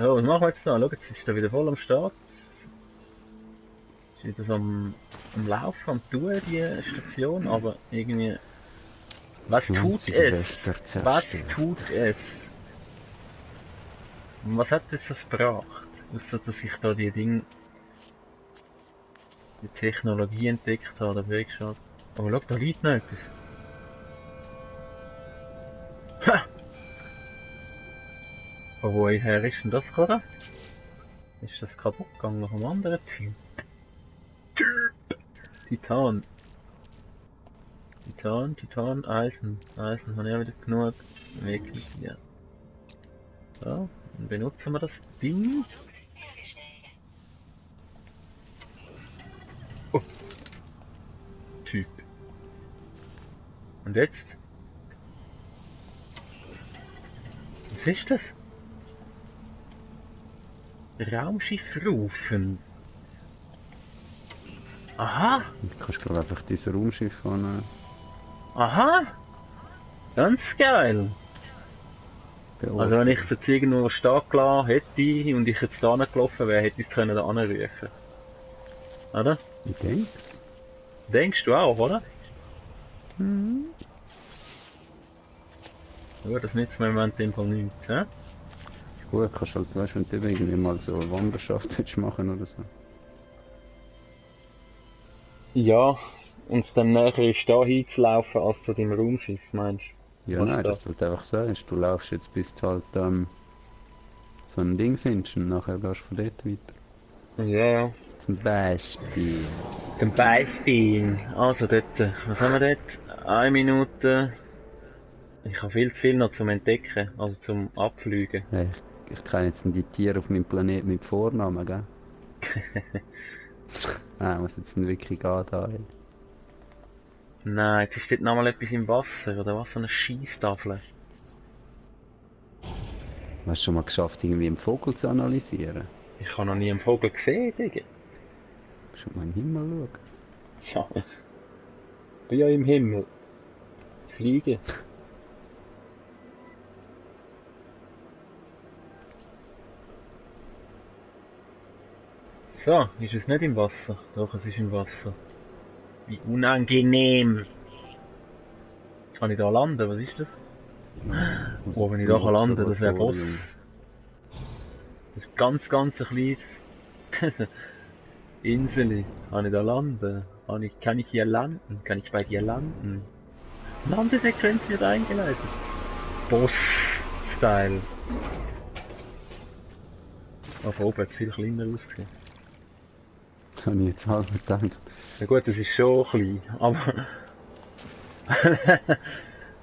Oh, was machen wir jetzt da? Schau, jetzt ist er wieder voll am Start. Ist wieder so am Laufen, am Tun, die Station, aber irgendwie... Was tut es? Was tut es? Und was hat das gebracht? Ausser, dass ich da die Technologie entdeckt habe, da wirklich schon. Aber schau, da liegt noch etwas. Ha! Von woher ist denn das gekommen? Ist das kaputt gegangen nach einem anderen Typ? Titan. Titan, Eisen. Eisen habe ich auch wieder genug. Weg mit dir. So, dann benutzen wir das Ding. Oh. Typ. Und jetzt? Was ist das? Raumschiff rufen. Aha! Du kannst gerade einfach dieses Raumschiff annehmen. Aha! Ganz geil! Also wenn ich es jetzt irgendwo stehen gelassen hätte und ich jetzt da gelaufen wäre, hätte ich es da anrufen. Oder? Ich denk's. Denkst du auch, oder? Mhm. Ja, das nützt mir im Moment im Fall nichts, hä? Gut, kannst halt, weißt du, wenn du irgendwie mal so eine Wanderschaft willst machen oder so. Ja, und es dann näher ist da hinzulaufen als zu deinem Raumschiff, meinst du? Ja, nein, dass du halt einfach sagst, du laufst jetzt bis du halt so ein Ding findest und nachher gehst du von dort weiter. Ja. Zum Beispiel. Zum Beispiel. Also dort, was haben wir dort? 1 Minute. Ich habe viel zu viel noch zum Entdecken, also zum Abfliegen. Ja, ich kenne jetzt die Tiere auf meinem Planet mit Vornamen, gell? Nein, muss jetzt nicht wirklich gehen da. Ey. Nein, jetzt ist dort nochmal etwas im Wasser, oder was? So eine Scheisstafel. Hast du schon mal geschafft, irgendwie einen Vogel zu analysieren? Ich habe noch nie einen Vogel gesehen, Digga. Musst du mal im Himmel schauen. Ja. Ich bin ja im Himmel. Ich fliege. So, ist es nicht im Wasser? Doch, es ist im Wasser. Wie unangenehm. Kann ich da landen? Was ist das? Oh, wenn ich da landen, das wäre Boss. Das ist ganz ein kleines Insel. Kann ich da landen? Kann ich hier landen? Kann ich bei dir landen? Landesequenz wird eingeleitet. Boss-Style. Oh, von oben hat es viel kleiner ausgesehen. Das habe ich jetzt halt gedacht. Ja gut, das ist schon klein, aber...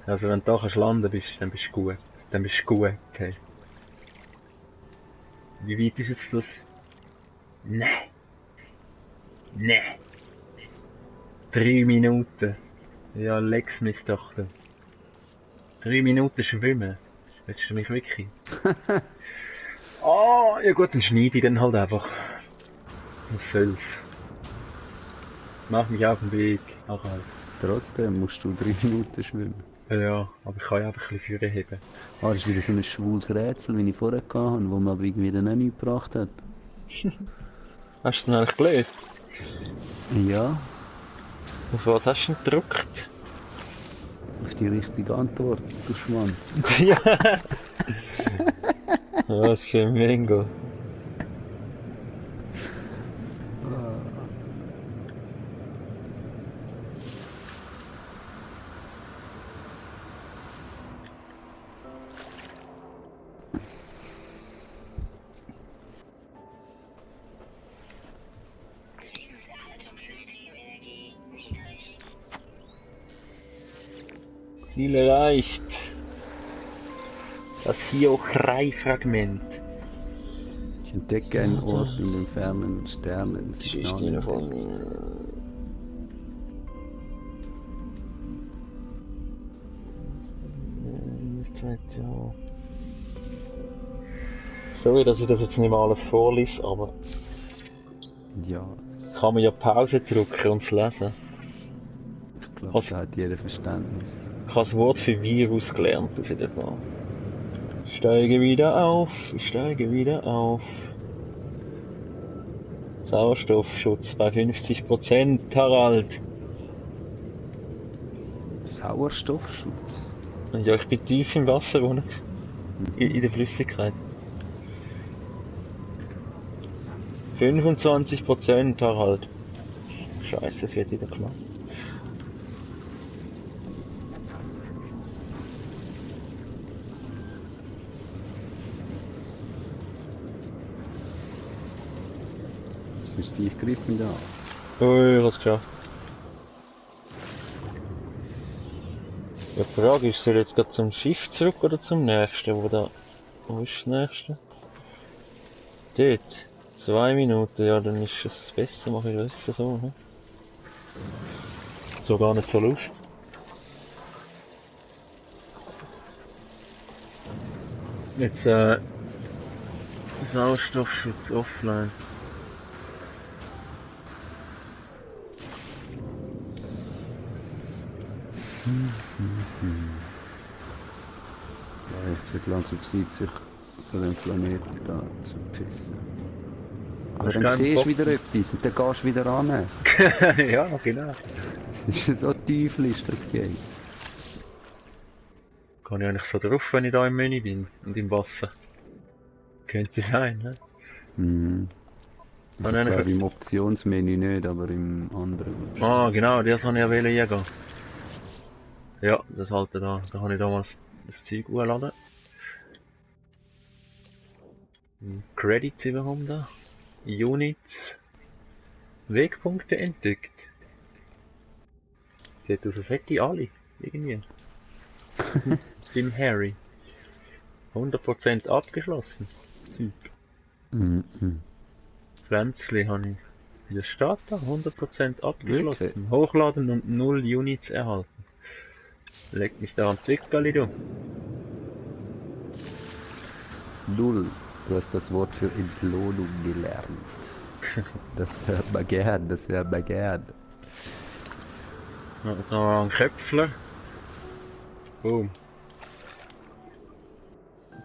also wenn du da landen bist, dann bist du gut. Dann bist du gut, hey. Wie weit ist jetzt das? Nee. 3 Minuten. Ja, leck's mich doch. 3 Minuten schwimmen. Willst du mich wirklich? Ah, ja gut, dann schneide ich dann halt einfach. Was soll's. Mach mich auf den Weg. Ach halt. Trotzdem musst du 3 Minuten schwimmen. Ja, aber ich kann ja einfach ein bisschen Führer heben. Ah, das ist wieder so ein schwules Rätsel, wie ich vorher hatte, wo man aber irgendwie dann auch nichts gebracht hat. Hast du es eigentlich gelöst? Ja, Auf was hast du denn gedrückt? auf die richtige Antwort, du Schwanz. Ja! Ja, schön Mingo. Ziel erreicht. Das Hiochrai-Fragment. Ich entdecke einen Ort in den fernen Sternen. Geschichte von Sorry, dass ich das jetzt nicht mal alles vorlese, aber Ja, kann man ja Pause drücken und es lesen. ich glaube, da hat jeder Verständnis. Ich habe das Wort für Virus gelernt, auf jeden Fall. Steige wieder auf, ich steige wieder auf. Sauerstoffschutz bei 50%, Harald. Sauerstoffschutz. Ja, ich bin tief im Wasser unten. In der Flüssigkeit. 25%, Harald. Scheiße, es wird wieder knapp. Das Viech greift mich da an. Ui, was geschafft. Ja, die Frage ist, soll ich jetzt gerade zum Schiff zurück oder zum nächsten? Wo ist das nächste? Dort. 2 Minuten, ja, dann ist es besser, mache ich besser so, ne? So gar nicht so lustig. Jetzt, Sauerstoffschutz offline. Ja, jetzt wird langsam Zeit, sich von dem Planeten da zu pissen. Aber Hast dann keinen siehst Bock? du wieder etwas und dann gehst du wieder ran. Ja, genau. Das ist so teuflisch, das Game. Kann ich eigentlich so drauf, wenn ich da im Menü bin und im Wasser? Könnte sein, ne? Mhm. Kann Also, ich ich glaube eigentlich... im Optionsmenü nicht, aber im anderen. Ah, genau, der soll ich ja wählen hier gehen. Ja, das halt da. Da kann ich damals das Zeug hochladen. Credits bekommen da. Units. Wegpunkte entdeckt. Sieht aus, als hätte ich alle. Irgendwie. Jim Harry. 100% abgeschlossen. Zeug. Mhm. Pflänzli habe ich. Wie das steht da? 100% abgeschlossen. Wirklich? Hochladen und 0 Units erhalten. Leg mich da am Zickerli, du. Null. Du hast das Wort für Entlohnung gelernt. Das hört man gern, das hört man gern. Ja, jetzt haben wir einen Köpfler. Boom.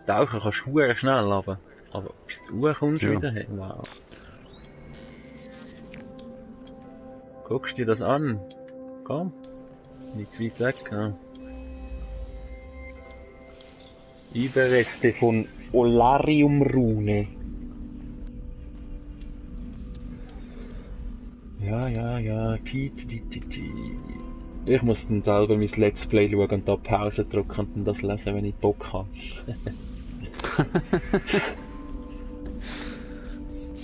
Tauchen kannst du verdammt schnell runter. Aber bis du hochkommst Ja. wieder, hey, wow. Guckst dir das an. Komm. Nicht zu weit weg. Ja. Überreste von Olarium-Rune. Ja, Ich muss dann selber mein Let's Play schauen und da Pause drücken und dann das lesen, wenn ich Bock habe.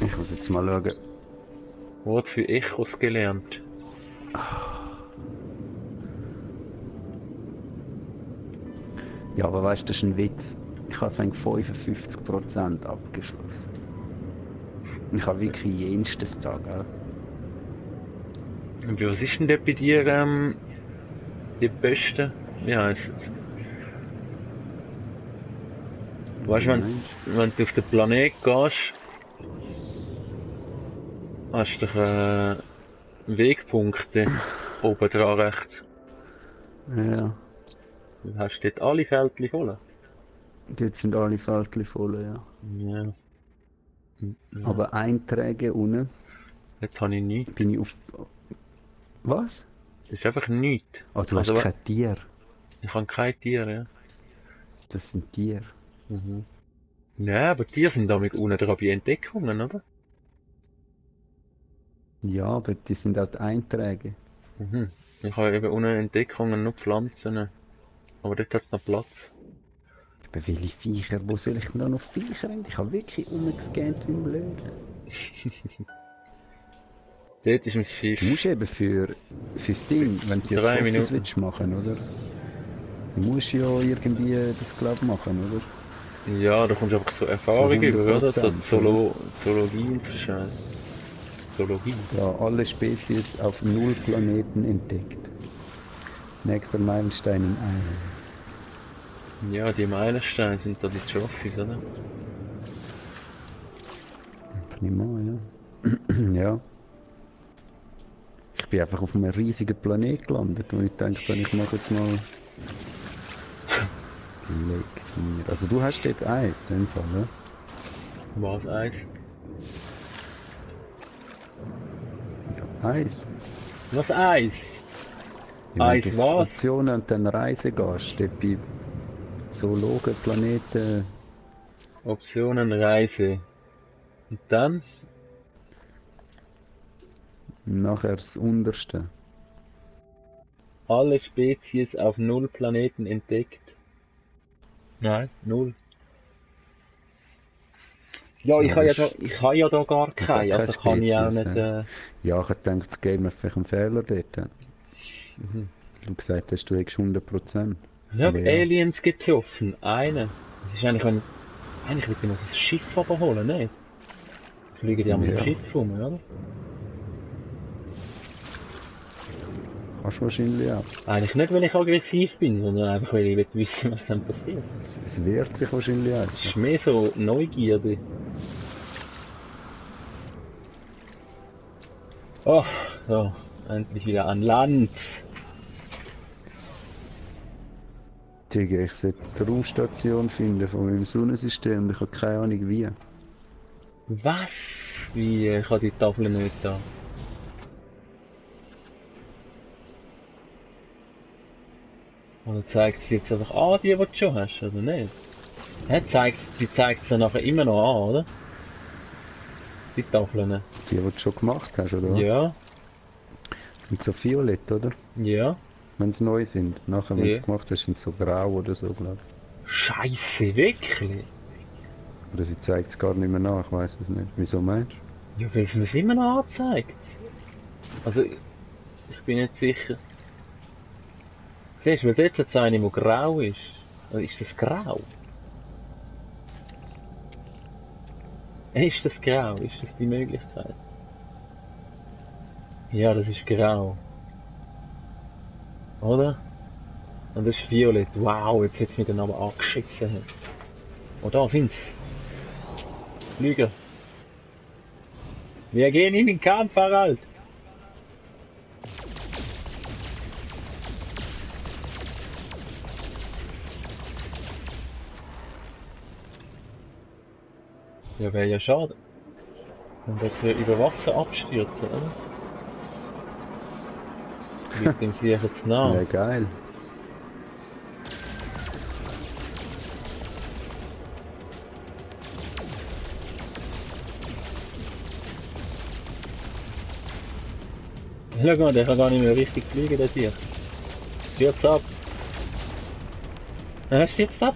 Ich muss jetzt mal schauen. Wort für Echos gelernt. Ja, aber weißt du, das ist ein Witz. Ich habe 55% abgeschlossen. Ich habe wirklich jenstes Tag, gell? Und was ist denn dort bei dir, die beste? Wie heisst es? Weißt du, wenn du auf den Planet gehst, hast du doch Wegpunkte oben dran rechts. Ja, Du hast dort alle Feldchen voll. dort sind alle Fältchen voll, ja. Ja. Aber Einträge unten Dort habe ich nichts. bin ich auf... Was? Das ist einfach nichts. Oh, du hast Also, kein Tier. ich habe kein Tier, ja. Das sind Tiere. Mhm. Ja, aber Tiere sind damit unten dran bei Entdeckungen, oder? Ja, aber die sind auch die Einträge. Mhm. Ich habe eben ohne Entdeckungen nur Pflanzen. Aber dort hat es noch Platz. Aber welche Viecher? Wo soll ich denn da noch Viecher haben? Ich habe wirklich umgescannt wie ein Blöd. Dort ist mein Schiff. Du musst eben fürs Ding, wenn du 3 Fotos Minuten. willst machen, oder? Du musst ja irgendwie das glaub machen, oder? Ja, da kommst du einfach so Erfahrungen So über, oder? So 100%, Zoologie und so Scheiß. Zoologie. Ja, alle Spezies auf 0 Planeten entdeckt. Nächster Meilenstein in einem. Ja, die Meilensteine sind da die Trophies, oder? Ich nehme an, ja. Ja. Ich bin einfach auf einem riesigen Planet gelandet und ich denke, ich mache jetzt mal Lex mir. Also du hast dort eins, in dem Fall, ne? Was Eis? Ja, eins. Was Eis? Ja, wenn Eis du was? auf Optionen und dann Reisen gehst, dort bei Zoologen, Planeten, Optionen Reise. Und dann? nachher das Unterste. Alle Spezies auf 0 Planeten entdeckt. Nein, 0. Ja, ich Ja, habe ja das da, ist ich habe ja da gar das ist auch keine, keine also kann ich auch Spezies. nicht. Ja, ich denke, das Game hat vielleicht einen Fehler dort. Mhm. Du gesagt hast, du hättest 100%. Ich habe Aber ja, Aliens getroffen, einen. Das ist eigentlich, wenn eigentlich würde ich mal das Schiff überholen, nicht? Fliegen die einmal das ja, Schiff rum, oder? kannst du wahrscheinlich auch. Eigentlich nicht, weil ich aggressiv bin, sondern einfach, weil ich will wissen, was dann passiert. Es wehrt sich wahrscheinlich Es einfach. ist mehr so Neugierde. Oh, so, endlich wieder an Land. Digga, ich sollte die Raumstation finden von meinem Sonnensystem. Ich habe keine Ahnung wie. Was? Wie, ich habe die Tafel nicht da. Oder zeigt sie jetzt einfach an, die du schon hast, oder nicht? Hä, die zeigt es ja nachher immer noch an, oder? Die Tafeln. Die du schon gemacht hast, oder was? Ja, Sind so violett, oder? ja, Wenn sie neu sind. Nachher, wenn du ja. es gemacht hast, sind sie so grau oder so, glaube Scheiße, wirklich? ich. Oder sie zeigt es gar nicht mehr nach, ich weiß es nicht. Wieso meinst du? Ja, weil es mir es immer noch anzeigt. Also, ich bin nicht sicher. Siehst du, weil dort jetzt eine, die grau ist. Oder ist das grau? Ist das grau? Ist das die Möglichkeit? Ja, das ist grau. Oder? Und das ist violett. Wow, jetzt hat es mich dann aber angeschissen. Oh, da sind's. Flüger. Wir gehen in den Kampf, Harald. Ja, wäre ja schade. Und jetzt wir über Wasser abstürzen, oder? Liegt dem sich jetzt nah. Ja, geil. Schau mal, der kann gar nicht mehr richtig fliegen, der Tier. Stürzt ab. Stürzt ab.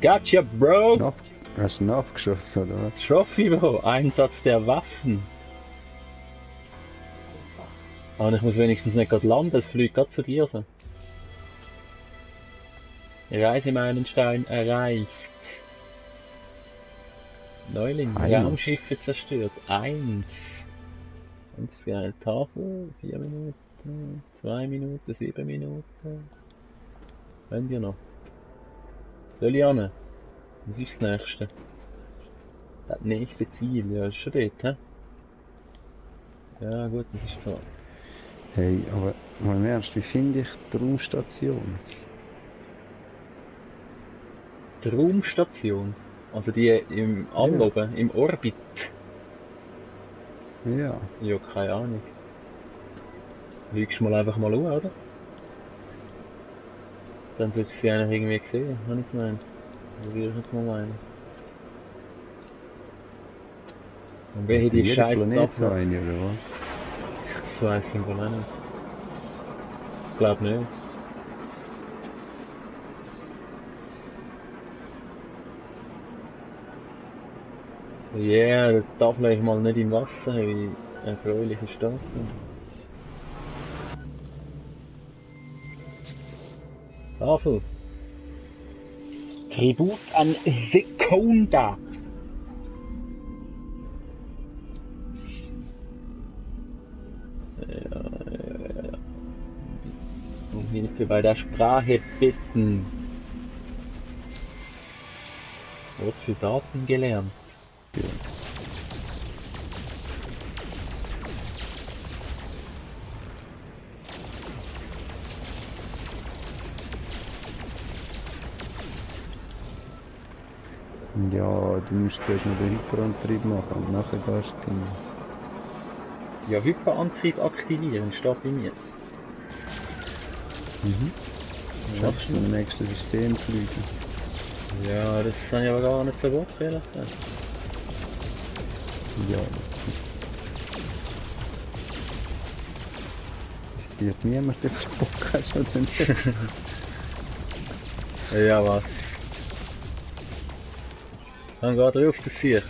Gotcha, Bro! Hast du ihn abgeschossen, oder was? Trophy, Bro. Einsatz der Waffen. Aber ich muss wenigstens nicht gerade landen, es fliegt gerade zu dir so. Reisemeilenstein erreicht. Neuling, Raumschiffe zerstört. 1. Ganz geil. Tafel, 4 Minuten, 2 Minuten, 7 Minuten. Wenn ihr noch. Soll ich an? Was ist das nächste? Das nächste Ziel, ja, ist schon dort, hä? Ja gut, das ist so. Hey, aber mal im Ernst, wie finde ich die Raumstation? Die Raumstation. Also die im All Ja. oben, im Orbit. Ja, Ja, keine Ahnung. Lügst mal einfach mal an, oder? Dann solltest du sie eigentlich irgendwie sehen, habe ich gemeint. So würde ich jetzt mal meinen. Und welche die jeder scheiß Planet so Tafel? eine, oder was? Das weiss ich wohl auch nicht. Ich glaub nicht. Ja, yeah, die Tafel ich mal nicht im Wasser, wie erfreulich ist das denn? Tafel. Tribut an Sekonda. Um Hilfe bei der Sprache bitten. Wort für Daten gelernt. Ja. Ja, du musst zuerst noch den Hyperantrieb machen und nachher gehst du hin. Ja, Hyperantrieb aktivieren, steht bei mir. Mhm. Was Schaffst machst du du? zum nächsten System fliegen? Ja, das habe ich aber gar nicht so gut, ehrlich gesagt. Ja, das interessiert niemand, dass du Bock hast oder nicht. Ja, was? Dann geht er auf das Sicht.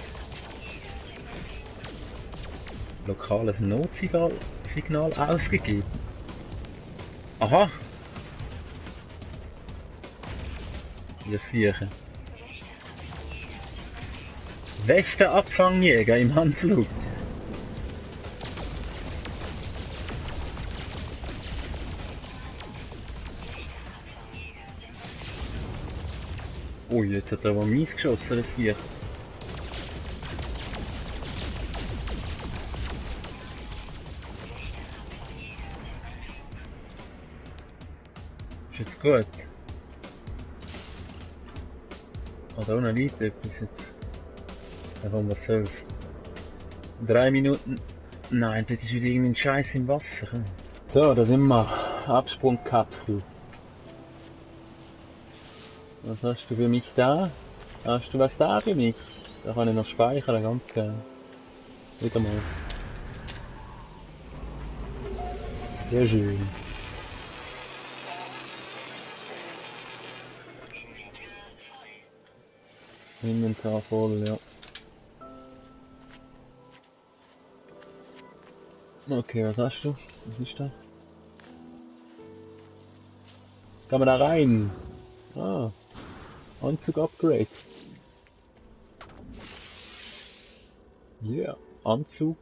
Lokales Notsignal Signal ausgegeben. Aha! Wir sicher. Wächterabfangjäger im Handflug. Ui, jetzt hat er aber mies geschossen, das hier. Ist jetzt gut. Hat auch noch liegt etwas jetzt. Einfach was soll's. 3 Minuten. Nein, das ist wieder irgendein Scheiß im Wasser. So, da sind wir. Absprungkapsel. Was hast du für mich da? Hast du was da für mich? Da kann ich noch speichern, ganz gerne. Wieder mal. Sehr schön. Inventar voll, ja. Okay, was hast du? Was ist da? Kann man da rein? Ah, Anzug Upgrade. Yeah, Anzug.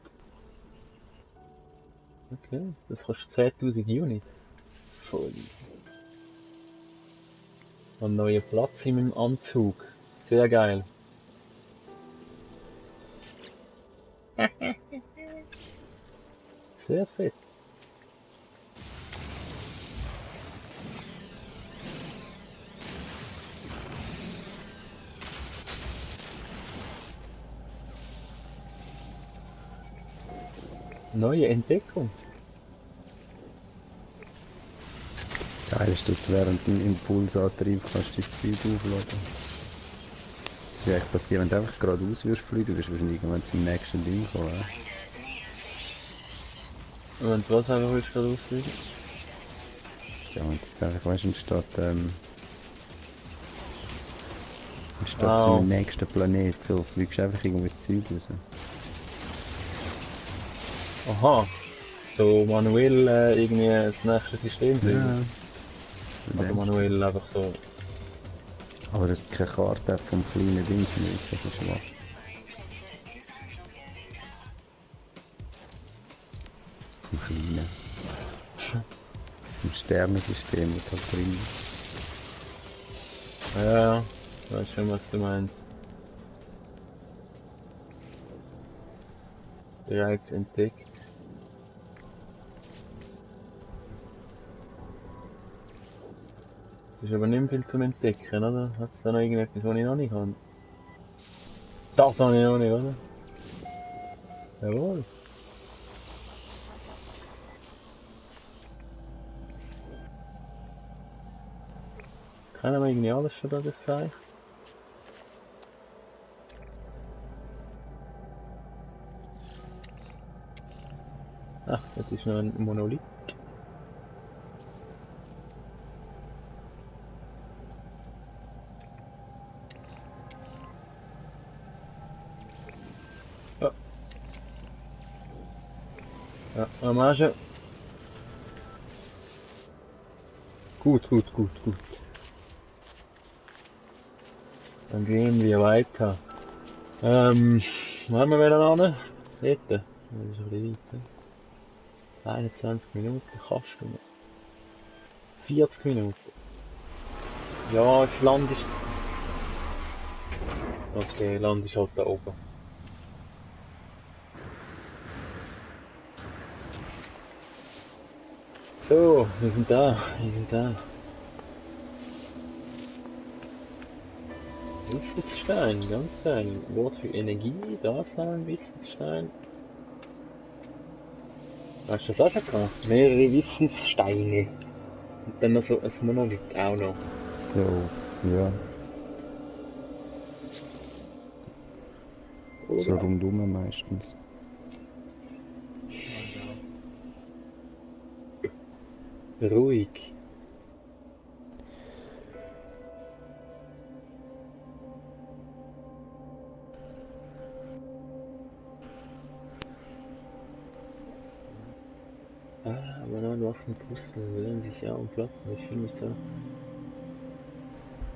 Okay, das kostet 10.000 Units. Voll easy. Und neuer Platz in meinem Anzug. Sehr geil. Sehr fett. Neue Entdeckung. Geil ist, dass du während dem Impulsantrieb kannst das Zeug aufladen. Das würde eigentlich passieren, wenn du einfach geradeaus würdest fliegen, wirst du wahrscheinlich irgendwann zum nächsten Ding kommen. Und was einfach willst du gerade ausfliegen? Ja, und jetzt einfach, weißt du, anstatt Au. zum nächsten Planet, so fliegst du einfach irgendwo ins Zeug raus. Aha. So manuell irgendwie das nächste System fliegen. Also manuell einfach so. Aber das ist keine Karte vom kleinen Ding, das ist schwach. Vom kleinen. Vom Sternensystem mit halt drin. Ja, ich weiß schon, was du meinst. Bereits entdeckt. Es ist aber nicht mehr viel zum Entdecken, oder? Hat es da noch irgendetwas, was ich noch nicht kann? Das habe ich noch nicht, oder? Jawohl. Kennen wir irgendwie alles schon da, das Zeichen? Ach, das ist noch ein Monolith. Ja. Ja, Ramage. Gut. Dann gehen wir weiter. Wo haben wir wieder ran? Dort. Das ist ein bisschen weit. 21 Minuten, kannst du noch. 40 Minuten. Ja, das Land ist... Okay, Land ist halt da oben. So, wir sind da. Wissensstein, ganz geil. Wort für Energie, da sein, Wissensstein. Hast du das auch schon gehabt? Mehrere Wissenssteine. Und dann noch so ein Monolith auch noch. So, ja. So Oder? rundum meistens. Ruhig. Aber nein, du hast einen Pusten, will sich ja umplatzen, ich fühle mich so.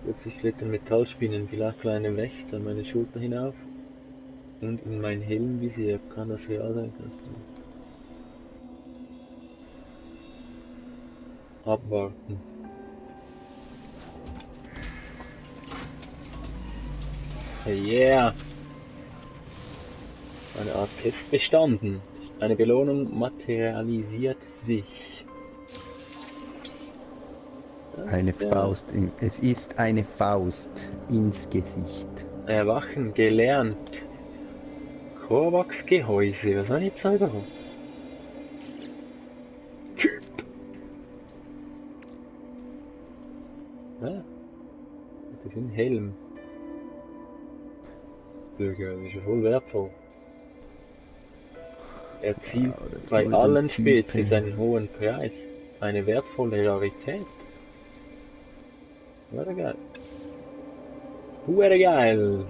Plötzlich klettern Metallspinnen, vielleicht kleine Wächter meine Schulter hinauf und in mein Helmvisier. Kann das real sein? Abwarten. Hey, yeah! Eine Art Test bestanden. Eine Belohnung materialisiert sich. Eine Faust, es ist eine Faust ins Gesicht. Erwachen gelernt. Korvax-Gehäuse, was soll ich jetzt sagen? Typ! Das ist ein Helm. Sehr geil, das ist ja voll wertvoll. Erzielt bei allen Spezies einen hohen Preis. Eine wertvolle Rarität. Wäre geil. Wäre geil.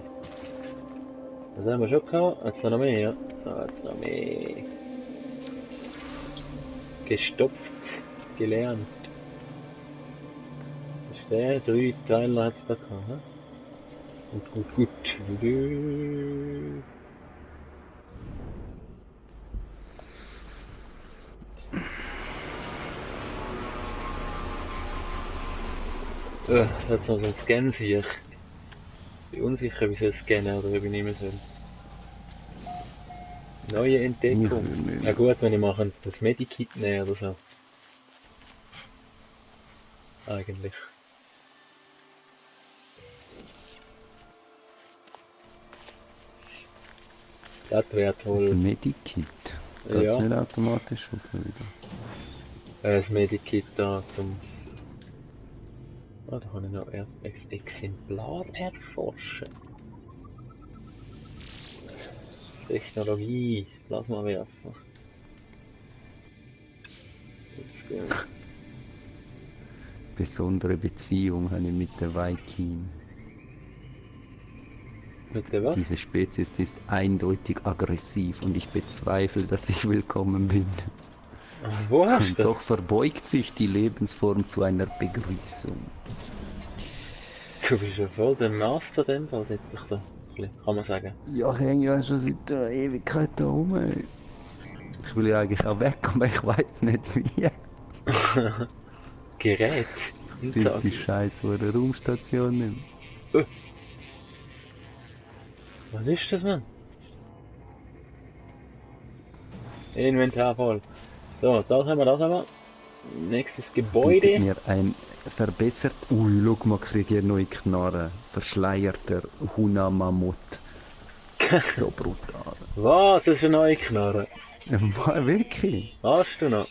Das haben wir schon gehabt. Jetzt noch mehr. Jetzt noch mehr. Gestopft. Gelernt. Das ist der. 3 Teile hat es da gehabt. Gut. Jetzt noch so ein Scan hier. Ich bin unsicher, wie soll ich scannen oder wie ich nehmen soll. Neue Entdeckung. Ja gut, wenn ich mache das Medikit nehmen oder so. Eigentlich. Das wäre toll. Das Medikit. Geht's Ja. nicht automatisch auf wieder? Das Medikit da zum... da kann ich noch erst Exemplar erforschen. Technologie, Plasmawerfer. Let's go. Besondere Beziehung habe ich mit der Viking. Mit der was? Diese Spezies ist eindeutig aggressiv und ich bezweifle, dass ich willkommen bin. Wo hast Und du doch verbeugt sich die Lebensform zu einer Begrüßung. das? Du bist ja voll der Master dem Fall, da. Kann man sagen. Ja, ich hänge ja schon seit der Ewigkeit da rum. Ich will ja eigentlich auch weg, aber ich weiß nicht wie. Gerät. Sind die Scheiße vor der Raumstation nimmt. Was ist das, Mann? Inventar voll. So, das haben wir. Nächstes Gebäude. Bietet mir ein verbessert... Ui, schau mal, kriege ich eine neue Knarre. Verschleierter Huna-Mammut. So brutal. Was? Das ist eine neue Knarre. Ja, wirklich? Hast du noch?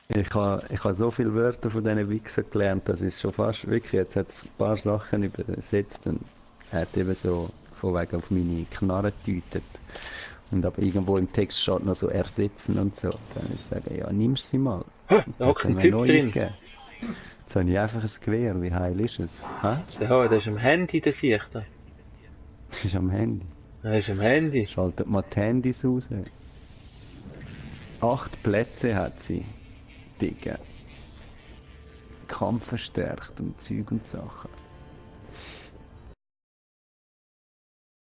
Ich habe so viele Wörter von diesen Wichsern gelernt, dass es schon fast wirklich, jetzt hat es ein paar Sachen übersetzt und hat eben so von wegen auf meine Knarre getütet. Und aber irgendwo im Text steht noch so ersetzen und so. Dann muss ich sagen, ja, nimmst sie mal. Da hockt ein Typ drin. Jetzt habe ich einfach ein Gewehr, wie heil ist es? Ha? Ja, das ist am Handy, der Sicht. Das ist am Handy. Das ist am Handy. Schaltet mal die Handys raus. 8 Plätze hat sie. Digga. Kampf verstärkt und Zeug und Sachen.